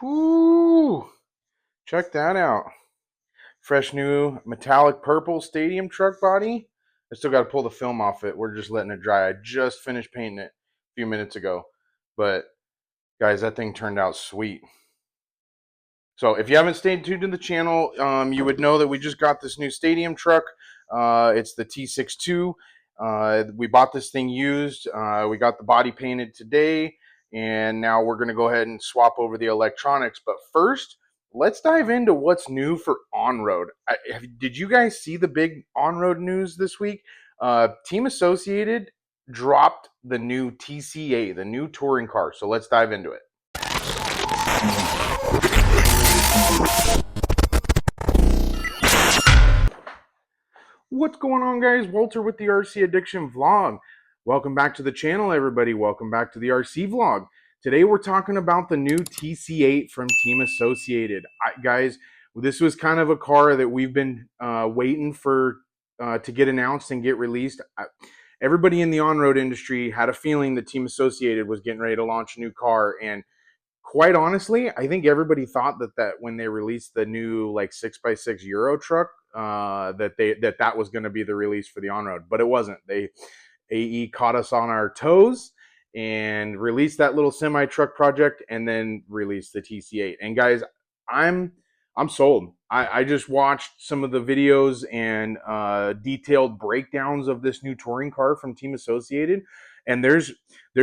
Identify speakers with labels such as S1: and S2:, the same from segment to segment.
S1: Whoo! Check that out. Fresh new metallic purple stadium truck body. I still got to pull the film off it. We're just letting it dry. I just finished painting it a few minutes ago. But guys, that thing turned out sweet. So if you haven't stayed tuned to the channel, you would know that we just got this new stadium truck. It's the T62. We bought this thing used. We got the body painted today, and now we're going to go ahead and swap over the electronics. But first, let's dive into what's new for on-road. Did you guys see the big on-road news this week? Team Associated dropped the new TC8, the new touring car. So let's dive into it. What's going on, guys? Walter with the RC Addiction Vlog. Welcome back to the channel, everybody. Welcome back to the RC Vlog. Today we're talking about the new TC8 from Team Associated. Guys, this was kind of a car that we've been waiting for to get announced and get released. Everybody in the on-road industry had a feeling that Team Associated was getting ready to launch a new car, and quite honestly, I think everybody thought that when they released the new like 6x6 Euro truck, that was going to be the release for the on-road, but it wasn't. AE caught us on our toes and released that little semi truck project, and then released the TC8. And guys, I'm sold. I just watched some of the videos and detailed breakdowns of this new touring car from Team Associated, and there's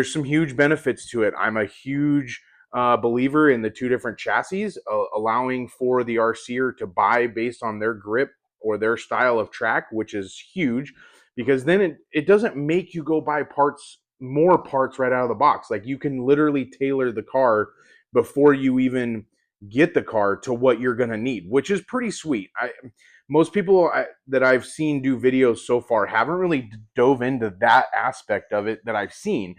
S1: some huge benefits to it. I'm a huge believer in the two different chassis, allowing for the RCer to buy based on their grip or their style of track, which is huge, because then it doesn't make you go buy more parts right out of the box. Like, you can literally tailor the car before you even get the car to what you're going to need, which is pretty sweet. Most people that I've seen do videos so far haven't really dove into that aspect of it that I've seen.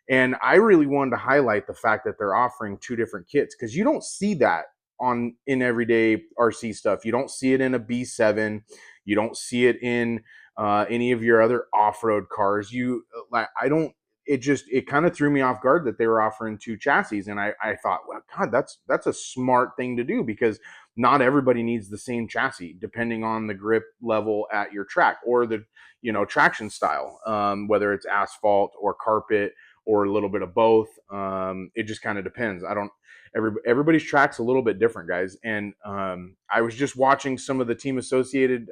S1: And I really wanted to highlight the fact that they're offering two different kits, because you don't see that in everyday RC stuff. You don't see it in a B7. You don't see it in any of your other off-road cars. It kind of threw me off guard that they were offering two chassis. And I thought, well, God, that's a smart thing to do, because not everybody needs the same chassis depending on the grip level at your track or the traction style, whether it's asphalt or carpet or a little bit of both. It just kind of depends. Everybody's track's a little bit different, guys. And I was just watching some of the Team Associated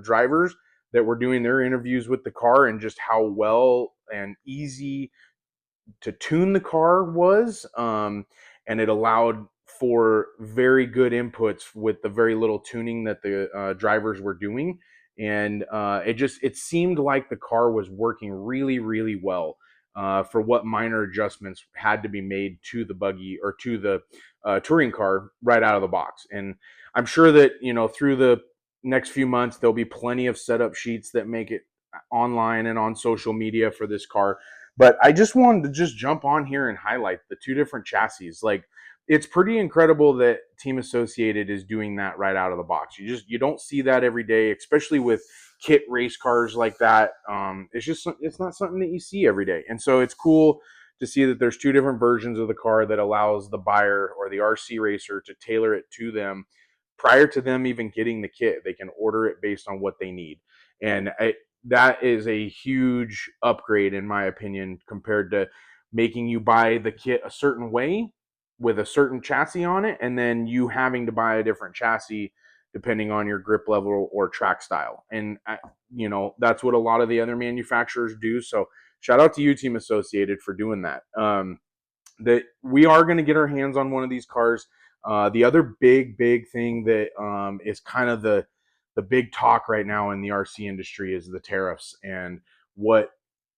S1: drivers that were doing their interviews with the car, and just how well and easy to tune the car was. And it allowed for very good inputs with the very little tuning that the drivers were doing. And it seemed like the car was working really, really well for what minor adjustments had to be made to the buggy or to the touring car right out of the box. And I'm sure that, through the next few months, there'll be plenty of setup sheets that make it online and on social media for this car. But I just wanted to just jump on here and highlight the two different chassis. Like, it's pretty incredible that Team Associated is doing that right out of the box. You don't see that every day, especially with kit race cars like that. It's not something that you see every day. And so it's cool to see that there's two different versions of the car that allows the buyer or the RC racer to tailor it to them prior to them even getting the kit. They can order it based on what they need. And that is a huge upgrade, in my opinion, compared to making you buy the kit a certain way with a certain chassis on it, and then you having to buy a different chassis depending on your grip level or track style. And that's what a lot of the other manufacturers do. So shout out to you, Team Associated, for doing that. That we are going to get our hands on one of these cars. The other big thing that is kind of the big talk right now in the RC industry is the tariffs, and what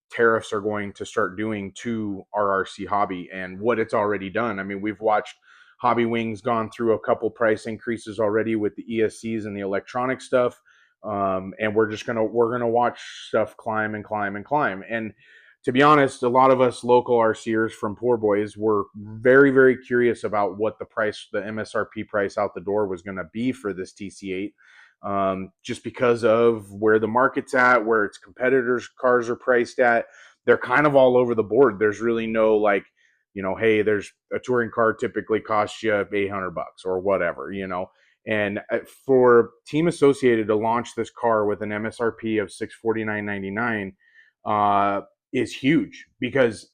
S1: tariffs are going to start doing to our RC hobby, and what it's already done. I mean, we've watched Hobby Wings gone through a couple price increases already with the ESCs and the electronic stuff. And we're gonna watch stuff climb and climb and climb. And to be honest, a lot of us local RCers from Poor Boys were very, very curious about what the MSRP price out the door was going to be for this TC8. Just because of where the market's at, where its competitors' cars are priced at. They're kind of all over the board. There's really no you know, hey, there's a touring car typically costs you $800 or whatever, you know. And for Team Associated to launch this car with an MSRP of $649.99 is huge, because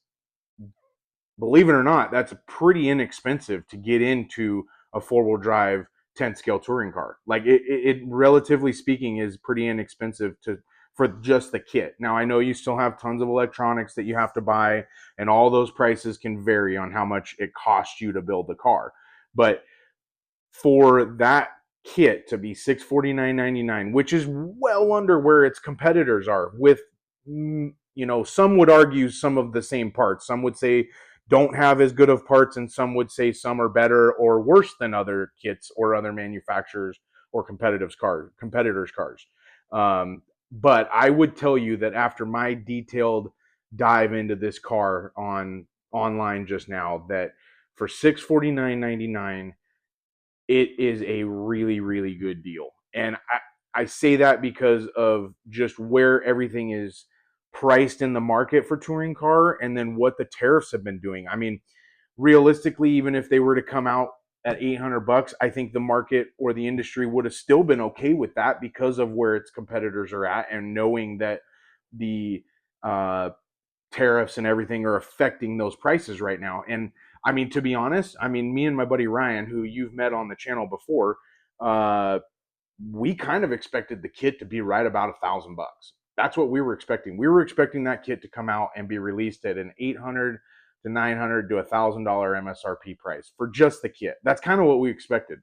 S1: believe it or not, that's pretty inexpensive to get into a four-wheel drive 10 scale touring car. Like it relatively speaking is pretty inexpensive for just the kit. Now I know you still have tons of electronics that you have to buy, and all those prices can vary on how much it costs you to build the car. But for that kit to be $649.99, which is well under where its competitors are, with, you know, some would argue some of the same parts. Some would say don't have as good of parts, and some would say some are better or worse than other kits or other manufacturers or competitors' cars. But I would tell you that after my detailed dive into this car online just now, that for $649.99, it is a really, really good deal. And I say that because of just where everything is priced in the market for touring car, and then what the tariffs have been doing. I mean, realistically, even if they were to come out at $800, I think the market or the industry would have still been okay with that, because of where its competitors are at, and knowing that the tariffs and everything are affecting those prices right now. And I mean, to be honest, I mean, me and my buddy Ryan, who you've met on the channel before, uh, we kind of expected the kit to be right about $1,000. That's what we were expecting. We were expecting that kit to come out and be released at an $800 to $900 to $1,000 MSRP price for just the kit. That's kind of what we expected.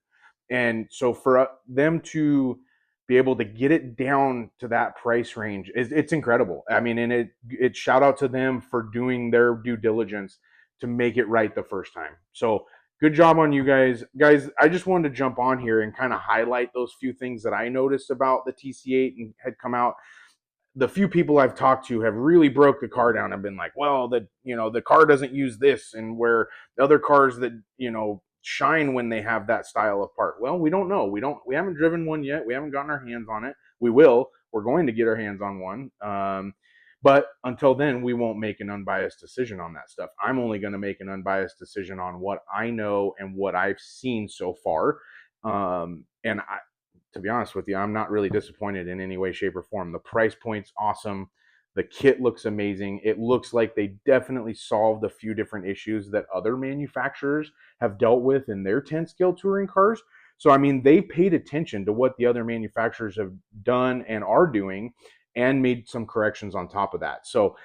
S1: And so for them to be able to get it down to that price range, it's incredible. I mean, and it shout out to them for doing their due diligence to make it right the first time. So good job on you guys. I just wanted to jump on here and kind of highlight those few things that I noticed about the TC8 and had come out. The few people I've talked to have really broke the car down and been like, well, the car doesn't use this, and where the other cars that, shine when they have that style of part. Well, we don't know. We haven't driven one yet. We haven't gotten our hands on it. We will. We're going to get our hands on one. But until then, we won't make an unbiased decision on that stuff. I'm only going to make an unbiased decision on what I know and what I've seen so far. And to be honest with you, I'm not really disappointed in any way, shape, or form. The price point's awesome. The kit looks amazing. It looks like they definitely solved a few different issues that other manufacturers have dealt with in their 10 scale touring cars. So, I mean, they paid attention to what the other manufacturers have done and are doing, and made some corrections on top of that. So,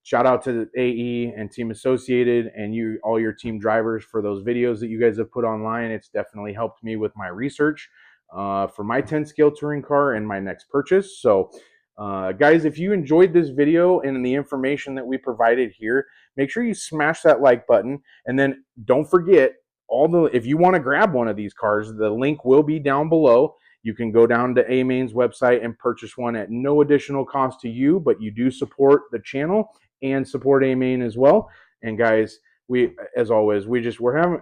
S1: shout out to AE and Team Associated and all your team drivers for those videos that you guys have put online. It's definitely helped me with my research for my 10 scale touring car and my next purchase. So guys, if you enjoyed this video and the information that we provided here, make sure you smash that like button, and then don't forget, if you want to grab one of these cars, the link will be down below. You can go down to AMain's website and purchase one at no additional cost to you, but you do support the channel and support AMain as well. And guys, as always, we're having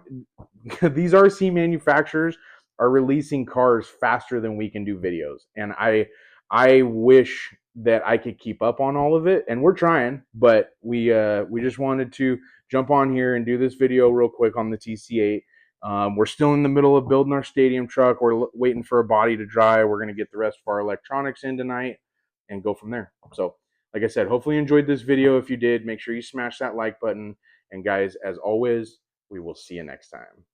S1: these RC manufacturers are releasing cars faster than we can do videos, and I wish that I could keep up on all of it, and we're trying, but we just wanted to jump on here and do this video real quick on the TC8. We're still in the middle of building our stadium truck. We're waiting for a body to dry. We're going to get the rest of our electronics in tonight and go from there. So, like I said, hopefully you enjoyed this video. If you did, make sure you smash that like button. And guys, as always, we will see you next time.